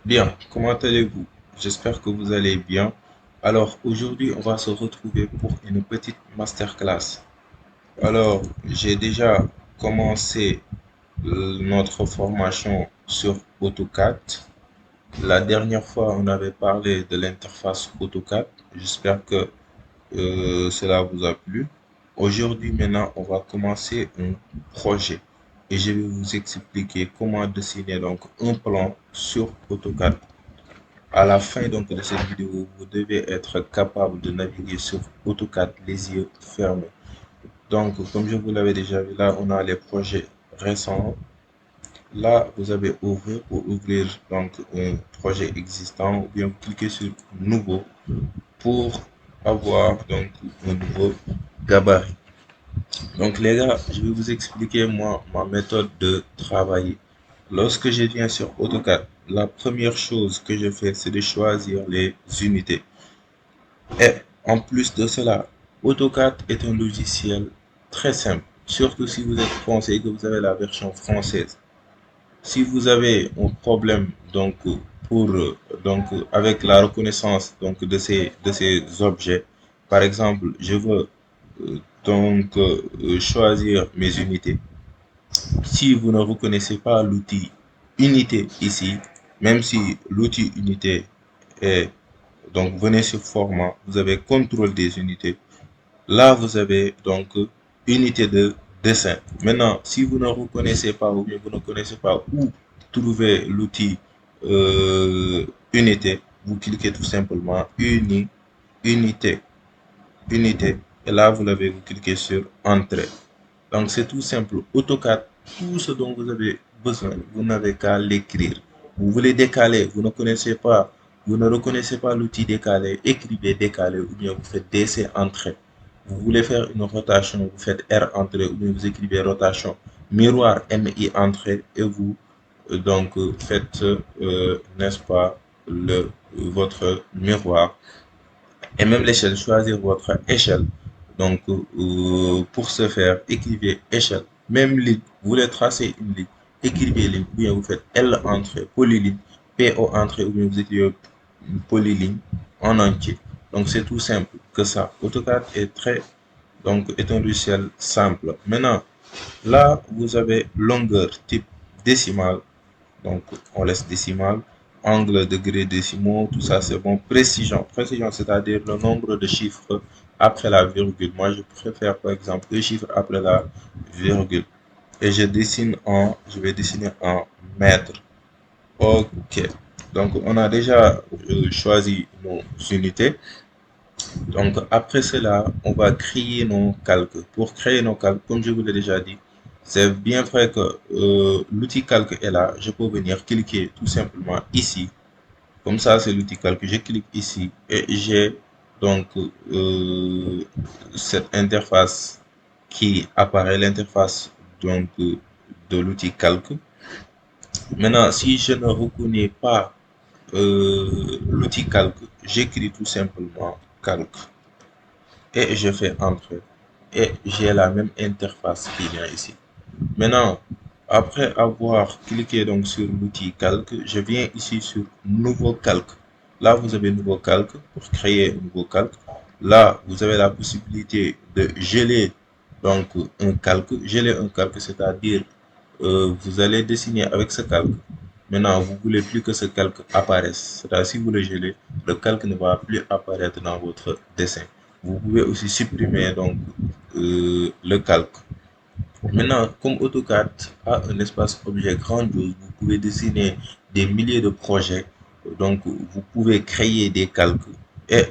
Bien, comment allez-vous? J'espère que vous allez bien. Alors, aujourd'hui, on va se retrouver pour une petite masterclass. Alors, j'ai déjà commencé notre formation sur AutoCAD. La dernière fois, on avait parlé de l'interface AutoCAD. J'espère que cela vous a plu. Aujourd'hui, maintenant, on va commencer un projet et je vais vous expliquer comment dessiner donc un plan sur AutoCAD. À la fin donc de cette vidéo, vous devez être capable de naviguer sur AutoCAD les yeux fermés. Donc, comme je vous l'avais déjà vu, là, on a les projets récents. Là, vous avez ouvrir pour ouvrir donc un projet existant ou bien vous cliquez sur nouveau pour avoir donc un nouveau gabarit. Donc, les gars, je vais vous expliquer moi ma méthode de travailler. Lorsque je viens sur AutoCAD, la première chose que je fais, c'est de choisir les unités. Et en plus de cela, AutoCAD est un logiciel très simple, surtout si vous êtes français et que vous avez la version française. Si vous avez un problème pour avec la reconnaissance de ces objets, par exemple, je veux choisir mes unités. Si vous ne reconnaissez pas l'outil unité ici, même si l'outil unité est donc venez sur format, vous avez contrôle des unités. Là, vous avez donc unité de dessin. Maintenant, si vous ne reconnaissez pas ou bien vous ne connaissez pas où trouver l'outil unité, vous cliquez tout simplement unité, unité. Et là, vous l'avez, vous cliquez sur entrée. Donc, c'est tout simple. AutoCAD, tout ce dont vous avez besoin, vous n'avez qu'à l'écrire. Vous voulez décaler, vous ne reconnaissez pas l'outil décaler, écrivez décaler ou bien vous faites DC entrée. Vous voulez faire une rotation, vous faites R entrée ou bien vous écrivez rotation. Miroir MI entrée et vous faites, n'est-ce pas, votre miroir et même l'échelle, choisir votre échelle. Donc, pour ce faire, écrivez échelle. Même ligne, vous voulez tracer une ligne, écrivez ligne, ou bien vous faites L entrée, polyligne, PO entrée, ou bien vous écrivez polyligne en entier. Donc, c'est tout simple que ça. AutoCAD est un logiciel simple. Maintenant, là, vous avez longueur type décimale, donc, on laisse décimal, angle, degré, décimaux, tout ça, c'est bon. Précision. Précision, c'est-à-dire le nombre de chiffres après la virgule. Moi, je préfère, par exemple, deux chiffres après la virgule. Et je vais dessiner en mètres. OK. Donc, on a déjà choisi nos unités. Donc, après cela, on va créer nos calques. Pour créer nos calques, comme je vous l'ai déjà dit, c'est bien vrai que l'outil calque est là. Je peux venir cliquer tout simplement ici. Comme ça, c'est l'outil calque. Je clique ici et j'ai donc cette interface qui apparaît, l'interface donc de l'outil calque. Maintenant, si je ne reconnais pas l'outil calque, j'écris tout simplement calque et je fais entrer et j'ai la même interface qui vient ici. Maintenant, après avoir cliqué donc sur l'outil calque, je viens ici sur nouveau calque. Là, vous avez nouveau calque pour créer un nouveau calque. Là, vous avez la possibilité de geler donc un calque. Geler un calque, c'est-à-dire vous allez dessiner avec ce calque. Maintenant, vous voulez plus que ce calque apparaisse. C'est-à-dire si vous le gelez, le calque ne va plus apparaître dans votre dessin. Vous pouvez aussi supprimer donc le calque. Maintenant, comme AutoCAD a un espace objet grandiose, vous pouvez dessiner des milliers de projets. Donc, vous pouvez créer des calques. Et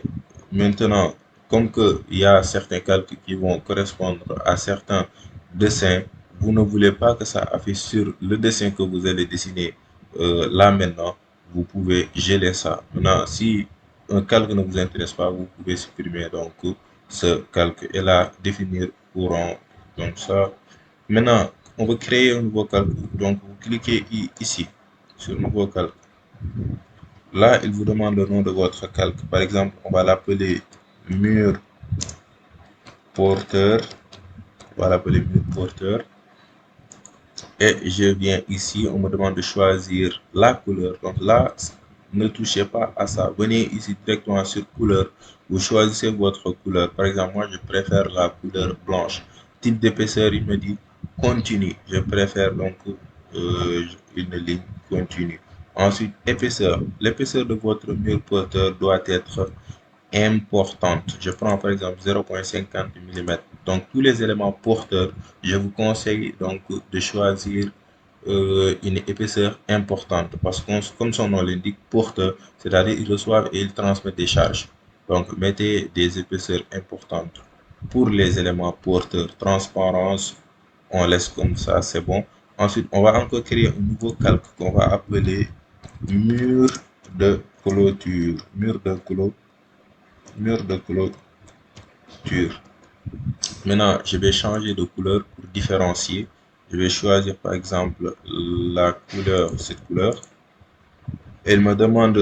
maintenant, comme que il y a certains calques qui vont correspondre à certains dessins, vous ne voulez pas que ça affiche sur le dessin que vous allez dessiner là maintenant, vous pouvez geler ça. Maintenant, si un calque ne vous intéresse pas, vous pouvez supprimer donc ce calque et là définir courant. Donc ça. Maintenant, on veut créer un nouveau calque. Donc, vous cliquez ici, sur nouveau calque. Là, il vous demande le nom de votre calque. Par exemple, on va l'appeler mur porteur. On va l'appeler mur porteur. et je viens ici, on me demande de choisir la couleur. Donc là, ne touchez pas à ça. Venez ici directement sur couleur. Vous choisissez votre couleur. Par exemple, moi, je préfère la couleur blanche. Type d'épaisseur, il me dit continue. Je préfère donc une ligne continue. Ensuite, épaisseur. L'épaisseur de votre mur porteur doit être importante. Je prends par exemple 0,50 mm. Donc tous les éléments porteurs, je vous conseille donc de choisir une épaisseur importante parce que comme son nom l'indique, porteur, c'est-à-dire ils reçoivent et ils transmettent des charges. Donc mettez des épaisseurs importantes. Pour les éléments porteurs, transparence, on laisse comme ça, c'est bon. Ensuite, on va encore créer un nouveau calque qu'on va appeler mur de clôture. Mur de clôture. Maintenant, je vais changer de couleur pour différencier. Je vais choisir par exemple la couleur, cette couleur. Elle me demande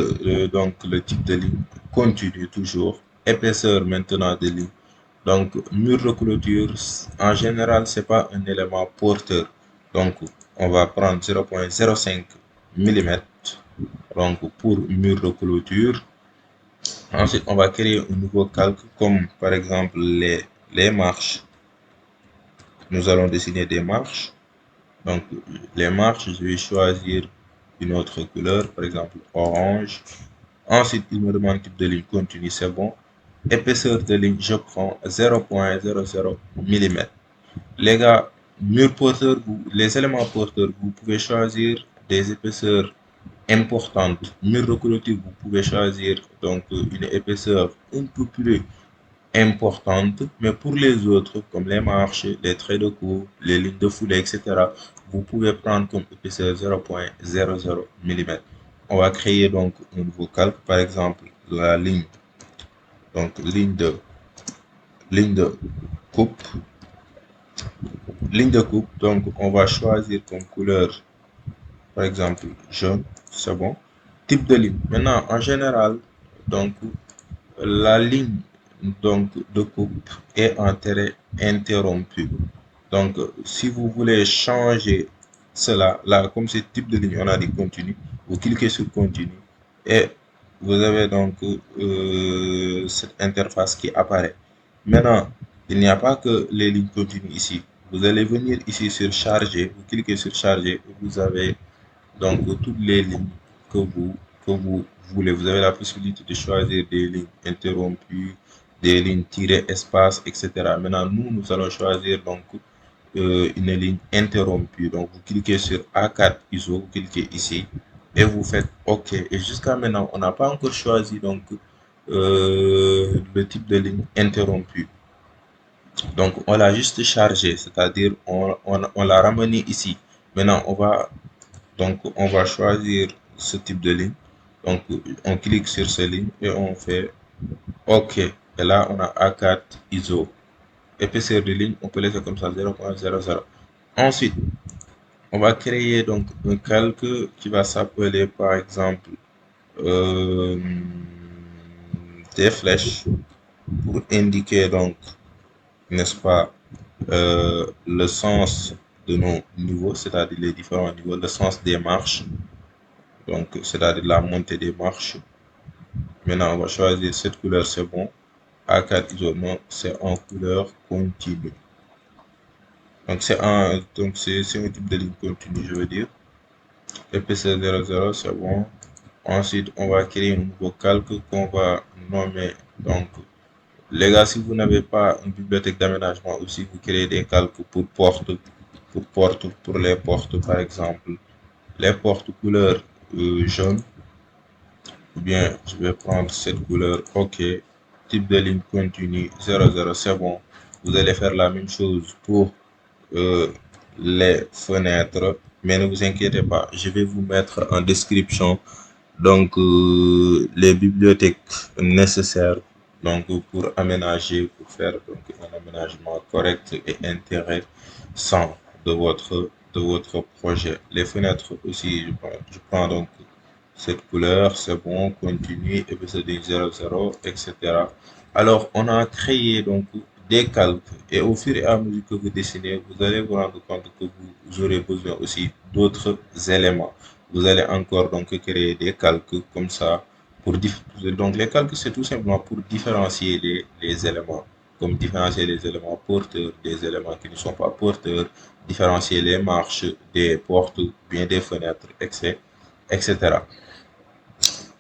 donc le type de ligne. Continue toujours. Épaisseur maintenant de ligne. Donc, mur de clôture, en général, c'est pas un élément porteur. Donc, on va prendre 0,05 mm. Donc, pour mur de clôture. Ensuite, on va créer un nouveau calque comme par exemple les marches. Nous allons dessiner des marches. Donc, les marches, je vais choisir une autre couleur, par exemple orange. Ensuite, il me demande type de ligne continue, c'est bon. Épaisseur de ligne, je prends 0,00 mm. Les gars, mur porteur, les éléments porteurs, vous pouvez choisir des épaisseurs importantes. Mur de clôture, vous pouvez choisir donc une épaisseur un peu plus importante, mais pour les autres, comme les marches, les traits de cours, les lignes de foulée, etc., vous pouvez prendre comme épaisseur 0,00 mm. On va créer donc un nouveau calque, par exemple la ligne, donc ligne de coupe, donc on va choisir comme couleur, par exemple jaune, c'est bon. Type de ligne. Maintenant, en général, donc la ligne donc de coupe est en trait interrompu. Donc, si vous voulez changer cela, là, comme ce type de ligne, on a dit continue, vous cliquez sur continue et vous avez donc cette interface qui apparaît. Maintenant, il n'y a pas que les lignes continues ici. Vous allez venir ici sur charger, vous cliquez sur charger et vous avez donc toutes les lignes que vous voulez. Vous avez la possibilité de choisir des lignes interrompues, des lignes tirées espace, etc. Maintenant, nous allons choisir donc une ligne interrompue. Donc, vous cliquez sur A4 ISO, vous cliquez ici et vous faites OK. Et jusqu'à maintenant, on n'a pas encore choisi donc le type de ligne interrompue. Donc, on l'a juste chargé, c'est-à-dire on l'a ramené ici. Maintenant, on va choisir ce type de ligne. Donc, on clique sur cette ligne et on fait OK. Et là, on a A4 ISO. Épaisseur de ligne, on peut laisser comme ça 0,00. Ensuite, on va créer donc un calque qui va s'appeler par exemple euh, des flèches pour indiquer donc, n'est-ce pas, le sens de nos niveaux, c'est-à-dire les différents niveaux, le sens des marches, donc c'est-à-dire la montée des marches. Maintenant, on va choisir cette couleur, c'est bon. A4 ISO, non, c'est en couleur continue. Donc c'est un type de ligne continue, je veux dire. Épaisseur 00, c'est bon. Ensuite, on va créer un nouveau calque qu'on va nommer. Donc, les gars, si vous n'avez pas une bibliothèque d'aménagement aussi, vous créez des calques pour les portes, par exemple. Les portes couleur jaune, ou bien je vais prendre cette couleur, OK. Type de ligne continue 00, c'est bon. Vous allez faire la même chose pour les fenêtres, mais ne vous inquiétez pas, je vais vous mettre en description donc les bibliothèques nécessaires donc pour aménager, pour faire donc un aménagement correct et intéressant de votre projet. Les fenêtres aussi, je prends donc cette couleur, c'est bon, continue, et puis c'est des 00, etc. Alors, on a créé donc des calques. Et au fur et à mesure que vous dessinez, vous allez vous rendre compte que vous aurez besoin aussi d'autres éléments. Vous allez encore donc créer des calques comme ça. Donc les calques, c'est tout simplement pour différencier les éléments, comme différencier les éléments porteurs des éléments qui ne sont pas porteurs, différencier les marches des portes, bien des fenêtres, etc.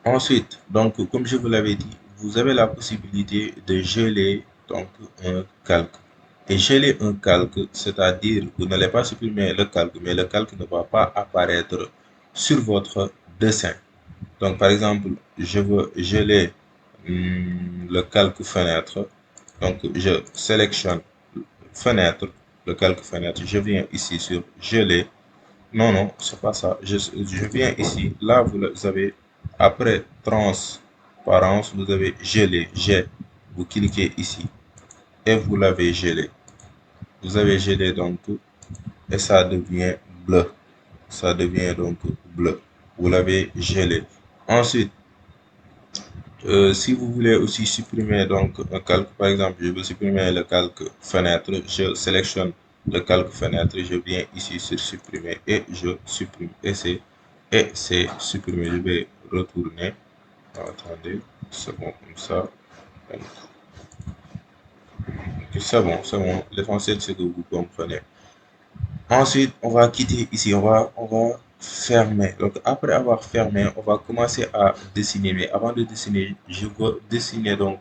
Ensuite, donc, comme je vous l'avais dit, vous avez la possibilité de geler donc un calque. Et geler un calque, c'est-à-dire vous n'allez pas supprimer le calque, mais le calque ne va pas apparaître sur votre dessin. Donc, par exemple, je veux geler le calque fenêtre. Donc, je sélectionne fenêtre, le calque fenêtre. Je viens ici sur geler. Non, non, c'est pas ça. Je viens ici. Là, vous avez, après transparence, vous avez gelé. J'ai. Vous cliquez ici et vous l'avez gelé. Vous avez gelé donc et ça devient bleu. Ça devient donc bleu. Vous l'avez gelé. Ensuite, si vous voulez aussi supprimer donc un calque, par exemple, je veux supprimer le calque fenêtre, je sélectionne le calque fenêtre, je viens ici sur supprimer et je supprime et c'est supprimé. Je vais retourner. Attendez, c'est bon comme ça. Ok, c'est bon. L'essentiel c'est que vous comprenez. Ensuite, on va quitter ici, on va fermer. Donc, après avoir fermé, on va commencer à dessiner. Mais avant de dessiner, je veux dessiner donc,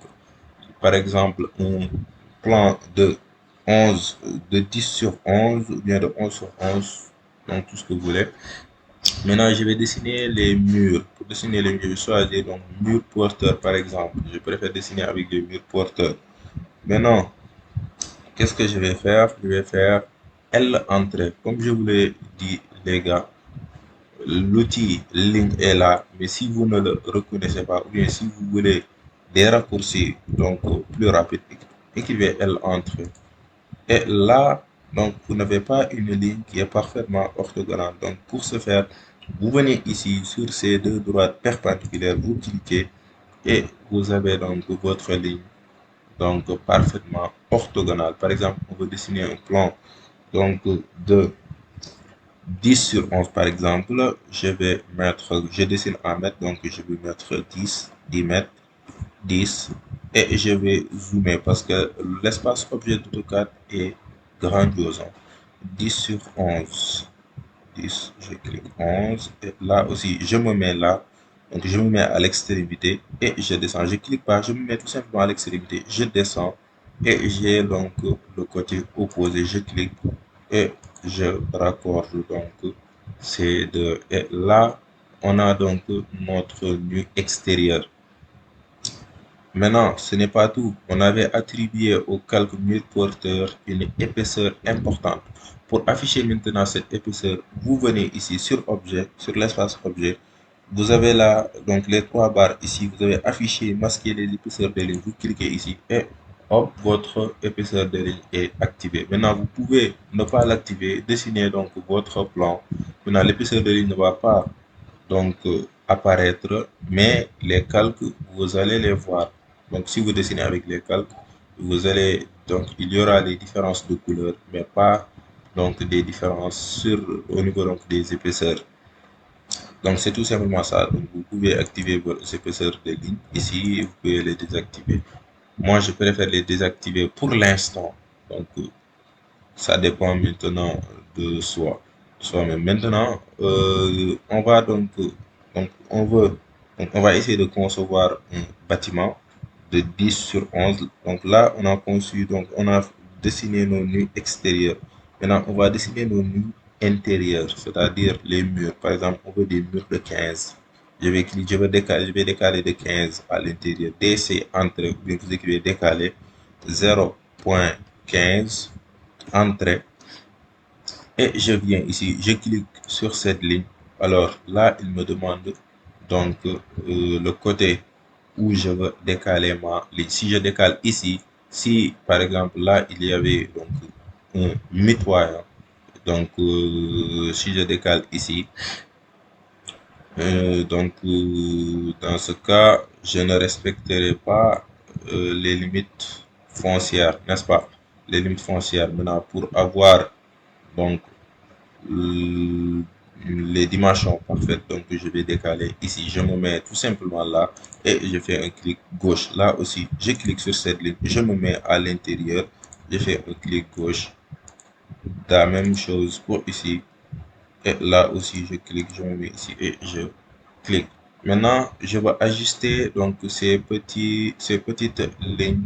par exemple, un plan de 11, de 10 sur 11, ou bien de 11 sur 11, donc tout ce que vous voulez. Maintenant, je vais dessiner les murs. Pour dessiner les murs, je choisis donc mur porteur, par exemple. Je préfère dessiner avec des murs porteurs. Maintenant, qu'est-ce que je vais faire? Je vais faire L entrée. Comme je vous l'ai dit, les gars, l'outil ligne est là, mais si vous ne le reconnaissez pas, ou bien si vous voulez des raccourcis donc plus rapides, écrivez L entrée. Et là, donc, vous n'avez pas une ligne qui est parfaitement orthogonale. Donc, pour ce faire, vous venez ici sur ces deux droites perpendiculaires, vous cliquez et vous avez donc votre ligne donc parfaitement orthogonale. Par exemple, on veut dessiner un plan donc de 10 sur 11 par exemple. Je dessine en mètres, donc je vais mettre 10 mètres, 10 et je vais zoomer parce que l'espace objet d'AutoCAD est grandiose. 10 sur 11. 10, je clique 11 et là aussi je me mets là, donc je me mets à l'extrémité et je descends. Je clique pas, je me mets tout simplement à l'extrémité, je descends et j'ai donc le côté opposé. Je clique et je raccorde donc ces deux. Et là, on a donc notre nu extérieur. Maintenant, ce n'est pas tout. On avait attribué au calque mur porteur une épaisseur importante. Pour afficher maintenant cette épaisseur, vous venez ici sur objet, sur l'espace objet. Vous avez là donc les trois barres ici. Vous avez affiché, masquer les épaisseurs des lignes. Vous cliquez ici et hop, votre épaisseur de ligne est activée. Maintenant, vous pouvez ne pas l'activer, dessiner donc votre plan. Maintenant, l'épaisseur de ligne ne va pas donc apparaître, mais les calques, vous allez les voir. Donc, si vous dessinez avec les calques, vous allez donc il y aura les différences de couleur, mais pas donc des différences au niveau donc des épaisseurs. Donc, c'est tout simplement ça. Donc, vous pouvez activer vos épaisseurs de ligne. Ici, vous pouvez les désactiver. Moi, je préfère les désactiver pour l'instant. Donc, ça dépend maintenant de soi. Mais maintenant, donc on va essayer de concevoir un bâtiment de 10 sur 11. Donc là, on a conçu, donc on a dessiné nos nus extérieurs. Maintenant, on va dessiner nos nus intérieurs, c'est-à-dire les murs. Par exemple, on veut des murs de 15. Je vais décaler de 15 à l'intérieur. DC entre, bien vous écrivez décaler 0,15 entrée et je viens ici, je clique sur cette ligne. Alors là, il me demande donc le côté où je veux décaler ma ligne. Si je décale ici, si par exemple là, il y avait donc un mitoyen, donc si je décale ici, dans ce cas, je ne respecterai pas les limites foncières, n'est-ce pas? Les limites foncières. Maintenant, pour avoir donc euh, les dimensions parfaites, donc je vais décaler ici. Je me mets tout simplement là et je fais un clic gauche. Là aussi, je clique sur cette ligne. Je me mets à l'intérieur. Je fais un clic gauche. La même chose pour ici. Et là aussi, je clique, je me mets ici et je clique. Maintenant, je vais ajuster donc ces petites lignes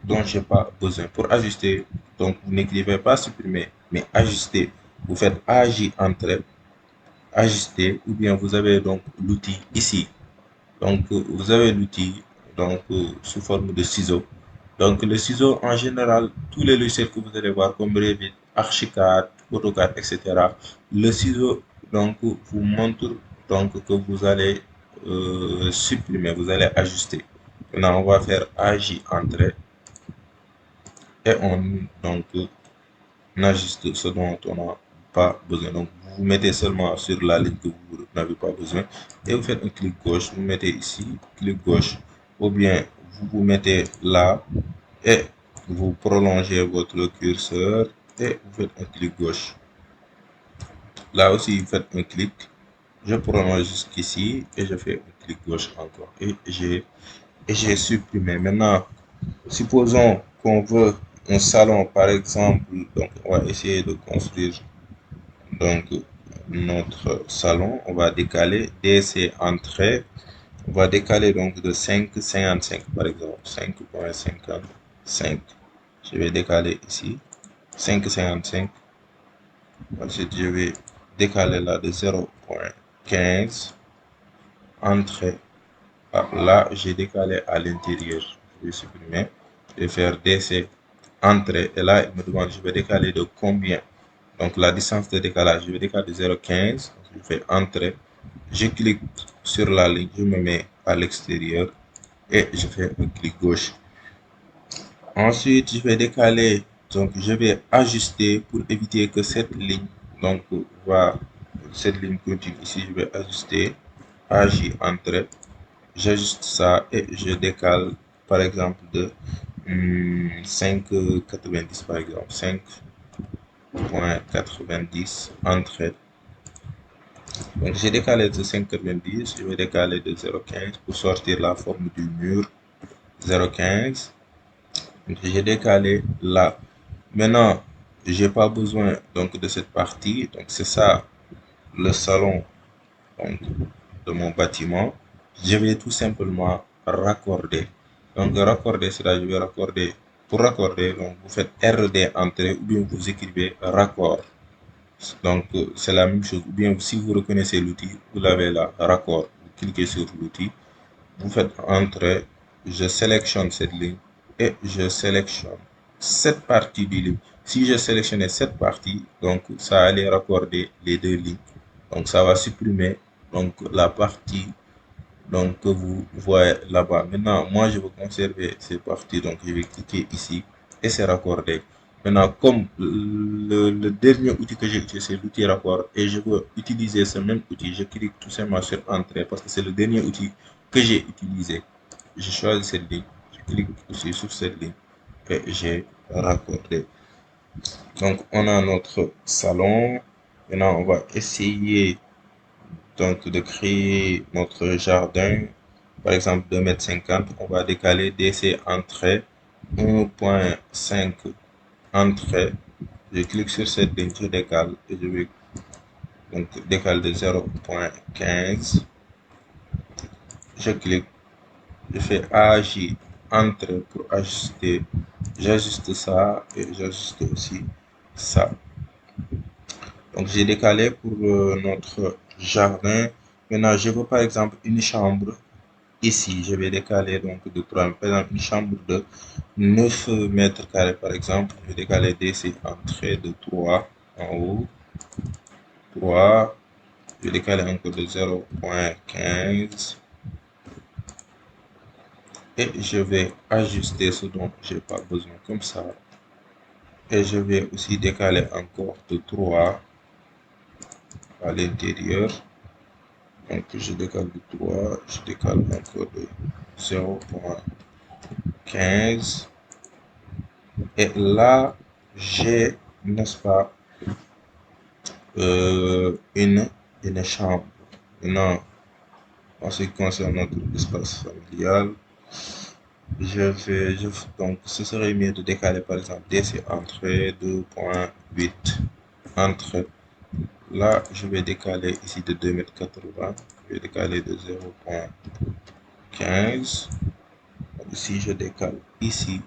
dont j'ai pas besoin. Pour ajuster, donc vous n'écrivez pas supprimer, mais ajuster. Vous faites AJ Entrée, ajuster, ou bien vous avez donc l'outil ici. Donc vous avez l'outil donc sous forme de ciseaux. Donc le ciseau en général, tous les logiciels que vous allez voir comme Revit, Archicad, AutoCAD, etc. Le ciseau donc vous montre donc que vous allez supprimer, vous allez ajuster. Maintenant on va faire AJ Entrée et on ajuste ce dont on n'a pas besoin. Donc, vous mettez seulement sur la ligne que vous n'avez pas besoin et vous faites un clic gauche. Vous mettez ici, clic gauche, ou bien vous vous mettez là et vous prolongez votre curseur et vous faites un clic gauche. Là aussi, vous faites un clic. Je prolonge jusqu'ici et je fais un clic gauche encore et j'ai supprimé. Maintenant, supposons qu'on veut un salon, par exemple, donc on va essayer de construire donc notre salon. On va décaler DC entrée. On va décaler donc de 5,55 par exemple, 5,55. Je vais décaler ici, 5,55. Ensuite, je vais décaler là de 0,15. Entrée. Ah, là, j'ai décalé à l'intérieur. Je vais supprimer. Je vais faire DC entrée. Et là, il me demande, je vais décaler de combien? Donc, la distance de décalage, je vais décaler de 0,15. Je fais entrée. Je clique sur la ligne, je me mets à l'extérieur et je fais un clic gauche. Ensuite, je vais décaler. Donc, je vais ajuster pour éviter que cette ligne, donc, cette ligne continue ici. Je vais ajuster. AJ entrée. J'ajuste ça et je décale par exemple de 5,90 par exemple, 5,90 entrée. Donc j'ai décalé de 5,90, je vais décaler de 0,15 pour sortir la forme du mur, 0,15. Donc j'ai décalé là. Maintenant, j'ai pas besoin donc de cette partie, donc c'est ça le salon donc, de mon bâtiment. Je vais tout simplement raccorder. Donc raccorder, c'est là je vais raccorder. Pour raccorder, donc vous faites RD entrée ou bien vous écrivez raccord. Donc c'est la même chose. Ou bien si vous reconnaissez l'outil, vous l'avez là, raccord. Vous cliquez sur l'outil, vous faites entrée. Je sélectionne cette ligne et je sélectionne cette partie du ligne. Si je sélectionnais cette partie, donc ça allait raccorder les deux lignes. Donc ça va supprimer donc la partie donc que vous voyez là-bas. Maintenant, moi je veux conserver ces parties, donc je vais cliquer ici et c'est raccordé. Maintenant, comme le dernier outil que j'ai utilisé, c'est l'outil raccord, et je veux utiliser ce même outil, je clique tout simplement sur Entrée parce que c'est le dernier outil que j'ai utilisé. Je choisis cette ligne, je clique aussi sur cette ligne et j'ai raccordé. Donc, on a notre salon. Maintenant, on va essayer donc de créer notre jardin. Par exemple, 2,50 m, on va décaler DC entrée 1,5 entrée. Je clique sur cette ligne, je décale et je vais donc décaler de 0,15. Je clique, je fais AJ entrée pour ajuster. J'ajuste ça et j'ajuste aussi ça. Donc j'ai décalé pour notre jardin. Maintenant, je veux par exemple une chambre. Ici, je vais décaler donc de 3, par exemple une chambre de 9 mètres carrés par exemple. Je vais décaler DC entrée de 3 en haut. 3. Je vais décaler encore de 0,15. Et je vais ajuster ce dont j'ai pas besoin comme ça. Et je vais aussi décaler encore de 3 à l'intérieur. Donc je décale de 3, je décale encore de 0,15. Et là, j'ai, n'est-ce pas, une chambre. Maintenant, en ce qui concerne notre espace familial, donc ce serait mieux de décaler par exemple DC entrée 2.8 entrée. Là, je vais décaler ici de 2,80 m. Je vais décaler de 0.15. Ici, je décale ici.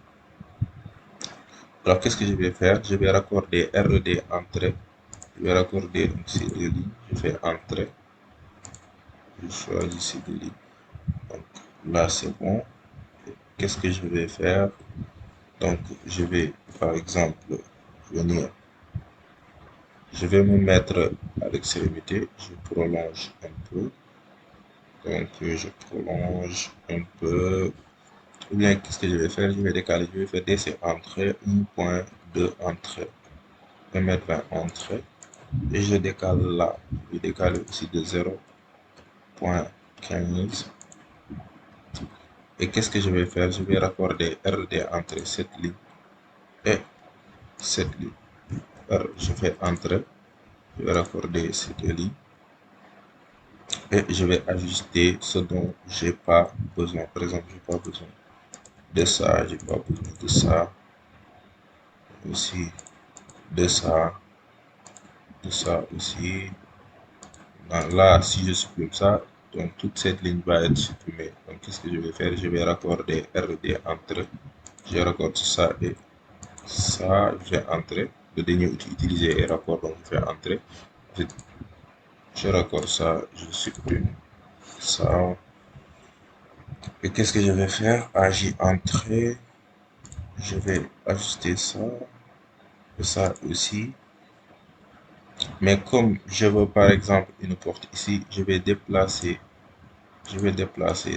Alors, qu'est-ce que je vais faire? Je vais raccorder RD entrée. Je vais raccorder donc ces deux lignes. Je fais entrée. Je choisis ces deux lignes. Donc là, c'est bon. Qu'est-ce que je vais faire? Donc, je vais, par exemple, venir. Je vais me mettre à l'extrémité. Je prolonge un peu. Donc, je prolonge un peu. Ou bien, qu'est-ce que je vais faire? Je vais décaler. Je vais faire DC entrée 1.2 entrée. 1,20 m entrée. Et je décale là. Je décale aussi de 0.15. Et qu'est-ce que je vais faire? Je vais raccorder RD entre cette ligne et cette ligne. Alors, je fais entrée. Je vais raccorder ces deux lignes. Et je vais ajuster ce dont j'ai pas besoin. Par exemple, j'ai pas besoin de ça. J'ai pas besoin de ça. Aussi de ça. De ça aussi. Là, si je supprime ça, donc toute cette ligne va être supprimée. Donc, qu'est-ce que je vais faire? Je vais raccorder RD entre. Je raccorde ça et ça. Je vais entrer. Le dernier outil utilisé est raccord, donc je vais entrer. Je raccorde ça, je supprime ça. Et qu'est-ce que je vais faire? AJ entrée. Je vais ajuster ça. Et ça aussi. Mais comme je veux par exemple une porte ici, je vais déplacer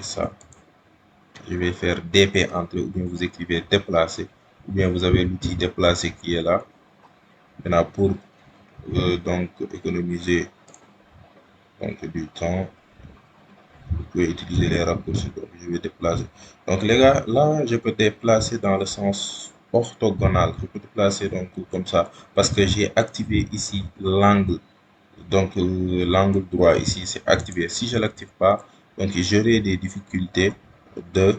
ça. Je vais faire DP entrée, ou bien vous écrivez déplacer, ou bien vous avez l'outil déplacer qui est là. Maintenant, pour donc économiser donc, du temps, vous pouvez utiliser les raccourcis. Donc, je vais déplacer. Donc, les gars, là, je peux déplacer dans le sens orthogonal. Je peux déplacer donc comme ça, parce que j'ai activé ici l'angle. Donc, l'angle droit ici, c'est activé. Si je ne l'active pas, donc j'aurai des difficultés de,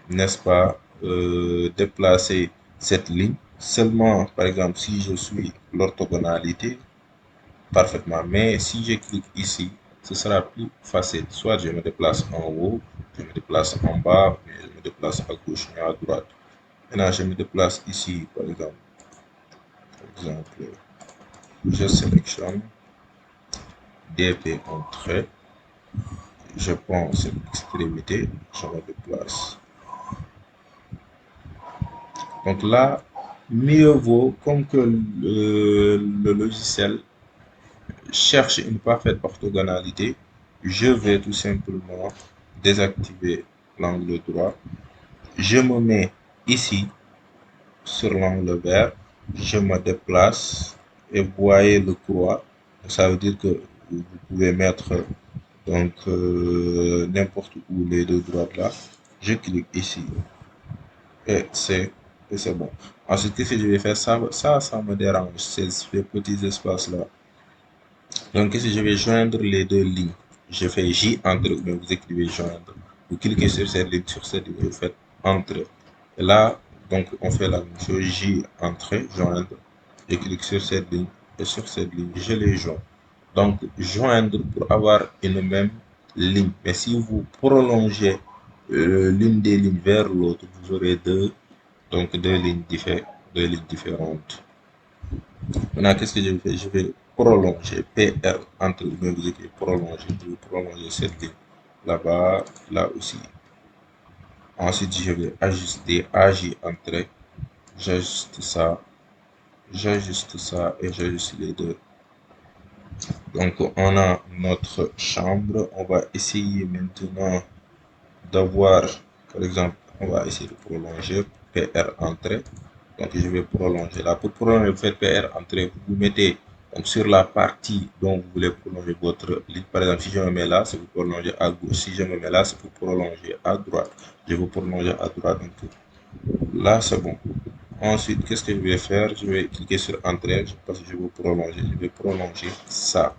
n'est-ce pas, déplacer cette ligne. Seulement, par exemple, si je suis l'orthogonalité, parfaitement. Mais si je clique ici, ce sera plus facile. Soit je me déplace en haut, je me déplace en bas, je me déplace à gauche et à droite. Maintenant, je me déplace ici, je sélectionne DP entrée. Je prends cette extrémité, je me déplace. Donc là, mieux vaut, comme que le logiciel cherche une parfaite orthogonalité, je vais tout simplement désactiver l'angle droit. Je me mets ici sur l'angle vert, je me déplace et vous voyez le croix. Ça veut dire que vous pouvez mettre donc n'importe où les deux droites là. Je clique ici et c'est bon. Ensuite, qu'est-ce que je vais faire? Ça me dérange, ces petits espaces là. Donc ici, je vais joindre les deux lignes. Je fais J entre, mais vous écrivez joindre. Vous cliquez sur cette ligne, vous faites entrer. Et là, donc on fait la même chose, J entrée, joindre. Je clique sur cette ligne et sur cette ligne, je les joins. Donc joindre pour avoir une même ligne. Mais si vous prolongez l'une des lignes vers l'autre, vous aurez deux lignes différentes. Maintenant, qu'est-ce que je vais faire? Je vais prolonger PR entre guillemets, vous écrivez prolonger, je vais prolonger cette ligne là-bas, là aussi. Ensuite, je vais ajuster AJ entrée, j'ajuste ça et j'ajuste les deux. Donc, on a notre chambre. On va essayer maintenant d'avoir, par exemple, on va essayer de prolonger PR entrée. Donc, je vais prolonger là. Pour prolonger, vous faites PR entrée, vous mettez donc, sur la partie dont vous voulez prolonger votre ligne. Par exemple, si je me mets là, c'est pour prolonger à gauche. Si je me mets là, c'est pour prolonger à droite. Je veux prolonger à droite. Donc, là, c'est bon. Ensuite, qu'est-ce que je vais faire? Je vais cliquer sur Entrée parce que je veux prolonger. Je vais prolonger ça.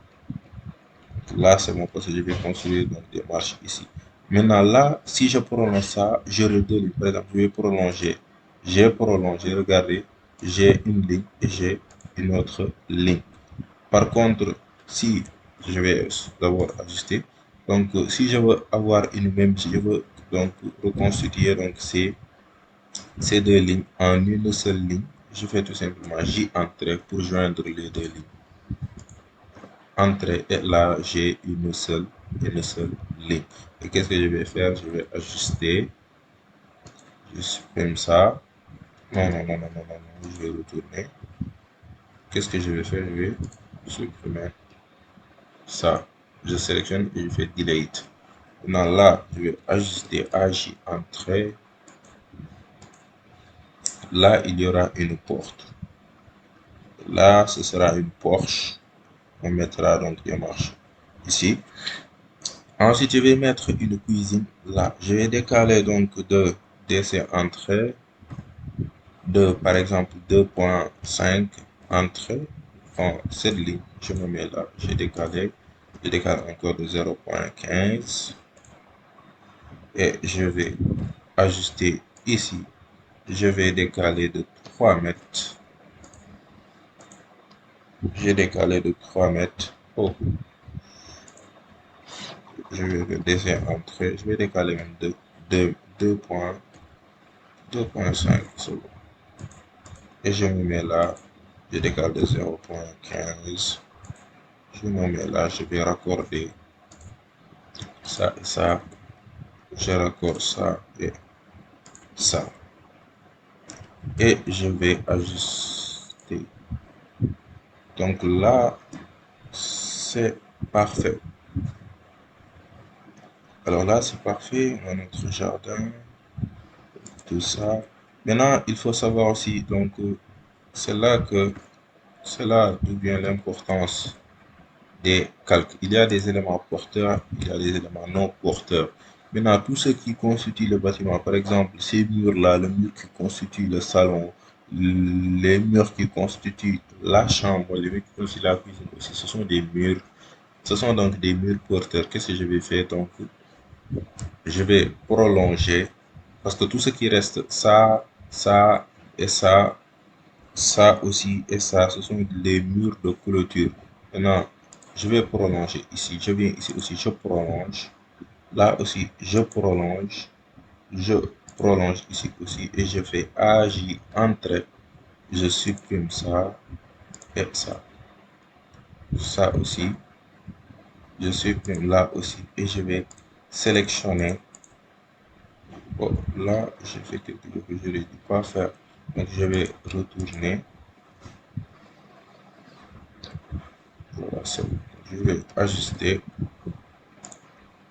Là, c'est bon parce que je vais construire donc, des marches ici. Maintenant, là, si je prolonge ça, je redonne. Par exemple, je vais prolonger. J'ai prolongé, regardez, j'ai une ligne et j'ai une autre ligne. Par contre, si je vais d'abord ajuster, donc si je veux avoir une même, si je veux donc reconstituer donc ces deux lignes en une seule ligne, je fais tout simplement J entrée pour joindre les deux lignes. Entrée et là j'ai une seule ligne. Et qu'est-ce que je vais faire? Je vais ajuster. Je supprime ça. Non, non, non, non, non, non, non, je vais retourner. Qu'est-ce que je vais faire? Je vais supprimer ça. Je sélectionne et je fais delete. Maintenant là, je vais ajuster AJ entrée. Là, il y aura une porte. Là, ce sera une Porsche. On mettra donc des marches ici. Ensuite, je vais mettre une cuisine là. Je vais décaler donc de DC entrée de par exemple 2.5 entrée. Enfin, cette ligne, je me mets là. J'ai décalé. Je décale encore de 0.15 et je vais ajuster ici. Je vais décaler de 3 mètres. J'ai décalé de 3 mètres. Oh, je vais le DC entrée. Je vais décaler même de 2.5. Et je me mets là, je décale de 0.15. Je me mets là, je vais raccorder ça et ça. Je raccorde ça et ça. Et je vais ajuster. Donc là, c'est parfait. Alors là, c'est parfait. On a notre jardin, tout ça. Maintenant, il faut savoir aussi, donc, c'est là que, c'est là d'où vient l'importance des calques. Il y a des éléments porteurs, il y a des éléments non porteurs. Maintenant, tout ce qui constitue le bâtiment, par exemple, ces murs-là, le mur qui constitue le salon, les murs qui constituent la chambre, les murs qui constituent la cuisine aussi, ce sont des murs. Ce sont donc des murs porteurs. Qu'est-ce que je vais faire? Donc, je vais prolonger parce que tout ce qui reste, ça et ça aussi et ça, ce sont les murs de clôture. Maintenant, je vais prolonger ici. Je viens ici aussi, je prolonge. Là aussi, je prolonge ici aussi et je fais AJ entrée. Je supprime ça et ça. Ça aussi, je supprime là aussi et je vais sélectionner. Bon, là, j'ai fait quelque chose que je ne dû pas faire. Donc, je vais retourner. Voilà, c'est bon. Je vais ajuster.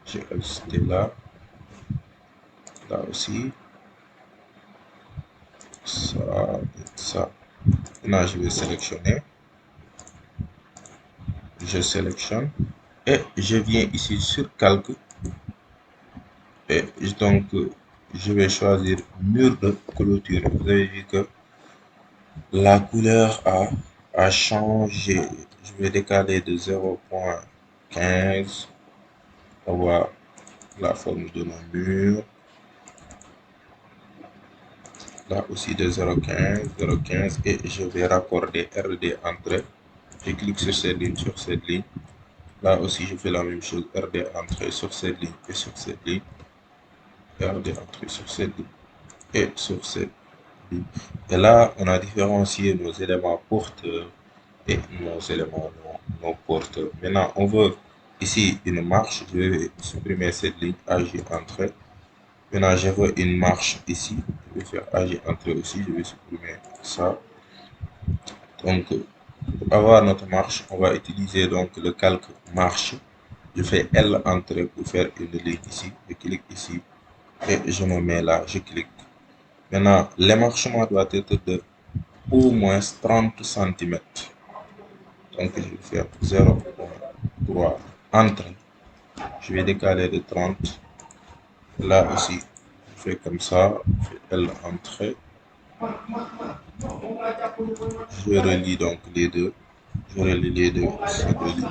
J'ai ajusté là. Là aussi. Ça, ça. Maintenant, je vais sélectionner. Je sélectionne. Et je viens ici sur calque. Et donc, je vais choisir mur de clôture. Vous avez vu que la couleur a changé. Je vais décaler de 0.15. On voit la forme de nos murs. Là aussi de 0.15 et je vais raccorder RD entrée. Je clique sur cette ligne, sur cette ligne. Là aussi, je fais la même chose. RD entrée sur cette ligne et sur cette ligne. RD entrée sur cette ligne et sur cette ligne. Et là, on a différencié nos éléments porteurs et nos éléments non porteurs. Maintenant, on veut ici une marche. Je vais supprimer cette ligne AJ entrée. Maintenant, je veux une marche ici. Je vais faire AG entrée aussi. Je vais supprimer ça. Donc, pour avoir notre marche, on va utiliser donc le calque marche. Je fais L entrée pour faire une ligne ici. Je clique ici et je me mets là. Je clique. Maintenant, l'émarchement doit être de au moins 30 centimètres. Donc, je vais faire 0.3 entrée. Je vais décaler de 30. Là aussi, je fais comme ça. Je fais L entrée. Je relie donc les deux. Je relie les deux. Je relie.